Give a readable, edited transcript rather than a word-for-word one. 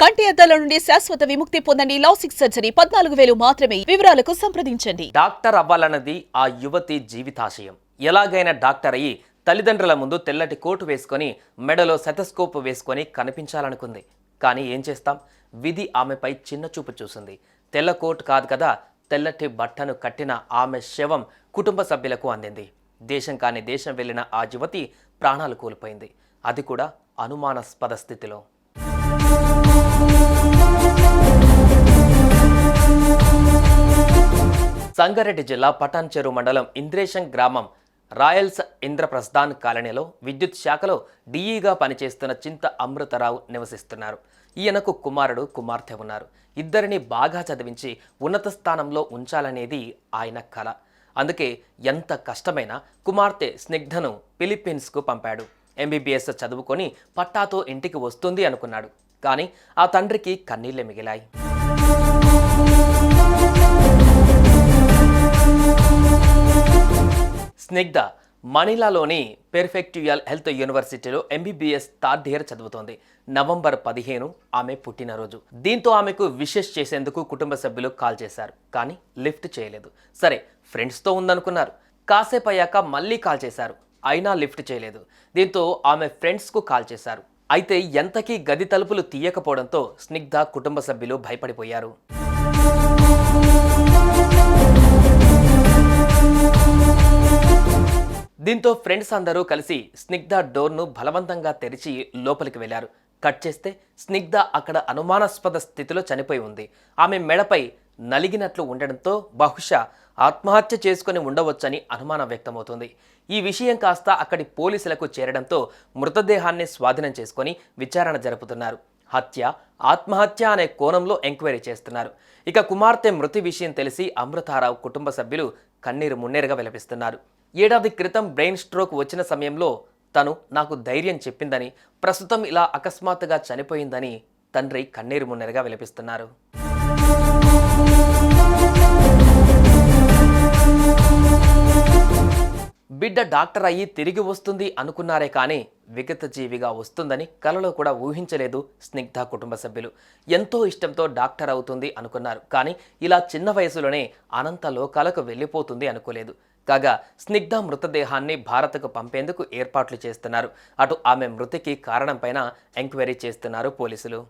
కంటి అద్దాల నుండి శాశ్వత విముక్తి పొందండి. లాసిక్ సర్జరీ 14,000 మాత్రమే. వివరాలకు సంప్రదించండి. డాక్టర్ అవ్వాలన్నది ఆ యువతి జీవితాశయం. ఎలాగైనా డాక్టర్ అయ్యి తల్లిదండ్రుల ముందు తెల్లటి కోటు వేసుకొని మెడలో సెటస్కోప్ వేసుకొని కనిపించాలనుకుంది. కానీ ఏం చేస్తాం, విధి ఆమెపై చిన్న చూపు చూసింది. తెల్ల కోటు కాదు కదా, తెల్లటి బట్టను కట్టిన ఆమె శవం కుటుంబ సభ్యులకు అందింది. దేశం కాని దేశం వెళ్లిన ఆ యువతి ప్రాణాలు కోల్పోయింది. అది కూడా అనుమానాస్పద స్థితిలో. సంగారెడ్డి జిల్లా పటాన్ చెరు మండలం ఇంద్రేశం గ్రామం రాయల్స్ ఇంద్రప్రస్థాన్ కాలనీలో విద్యుత్ శాఖలో డీఈగా పనిచేస్తున్న చింత అమృతరావు నివసిస్తున్నారు. ఈయనకు కుమారుడు కుమార్తె ఉన్నారు. ఇద్దరిని బాగా చదివించి ఉన్నత స్థానంలో ఉంచాలనేది ఆయన కల. అందుకే ఎంత కష్టమైనా కుమార్తె స్నిగ్ధను ఫిలిప్పీన్స్కు పంపాడు. ఎంబీబీఎస్ చదువుకొని పట్టాతో ఇంటికి వస్తుంది అనుకున్నాడు. కానీ ఆ తండ్రికి కన్నీళ్లే మిగిలాయి. స్నిగ్ధ మనీలాలోని పెర్ఫెక్ట్యుయల్ హెల్త్ యూనివర్సిటీలో ఎంబీబీఎస్ థర్డ్ ఇయర్ చదువుతోంది. నవంబర్ 15 ఆమె పుట్టినరోజు. దీంతో ఆమెకు విషెస్ చేసేందుకు కుటుంబ సభ్యులు కాల్ చేశారు. కానీ లిఫ్ట్ చేయలేదు. సరే, ఫ్రెండ్స్తో ఉందనుకున్నారు. కాసేపు అయ్యాక మళ్ళీ కాల్ చేశారు. అయినా లిఫ్ట్ చేయలేదు. దీంతో ఆమె ఫ్రెండ్స్కు కాల్ చేశారు. అయితే ఎంతకీ గది తలుపులు తీయకపోవడంతో స్నిగ్ధ కుటుంబ సభ్యులు భయపడిపోయారు. దీంతో ఫ్రెండ్స్ అందరూ కలిసి స్నిగ్ధ డోర్ను బలవంతంగా తెరిచి లోపలికి వెళ్లారు. కట్ చేస్తే స్నిగ్ధ అక్కడ అనుమానాస్పద స్థితిలో చనిపోయి ఉంది. ఆమె మెడపై నలిగినట్లు ఉండడంతో బహుశా ఆత్మహత్య చేసుకుని ఉండవచ్చని అనుమానం వ్యక్తమవుతుంది. ఈ విషయం కాస్త అక్కడి పోలీసులకు చేరడంతో మృతదేహాన్ని స్వాధీనం చేసుకొని విచారణ జరుపుతున్నారు. హత్య, ఆత్మహత్య అనే కోణంలో ఎంక్వైరీ చేస్తున్నారు. ఇక కుమార్తె మృతి విషయం తెలిసి అమృతారావు కుటుంబ సభ్యులు కన్నీరు మున్నేరుగా విలపిస్తున్నారు. ఏడాది క్రితం బ్రెయిన్ స్ట్రోక్ వచ్చిన సమయంలో తను నాకు ధైర్యం చెప్పిందని, ప్రస్తుతం ఇలా అకస్మాత్తుగా చనిపోయిందని తండ్రి కన్నీరు మున్నెరగా విలపిస్తున్నారు. బిడ్డ డాక్టర్ అయ్యి తిరిగి వస్తుంది అనుకున్నారే కానీ విగత జీవిగా వస్తుందని కలలో కూడా ఊహించలేదు స్నిగ్ధ కుటుంబ సభ్యులు. ఎంతో ఇష్టంతో డాక్టర్ అవుతుంది అనుకున్నారు. కానీ ఇలా చిన్న వయసులోనే అనంత లోకాలకు వెళ్ళిపోతుంది అనుకోలేదు. కాగా స్నిగ్ధ మృతదేహాన్ని భారత్కు పంపేందుకు ఏర్పాట్లు చేస్తున్నారు. అటు ఆమె మృతికి కారణంపైన ఎంక్వైరీ చేస్తున్నారు పోలీసులు.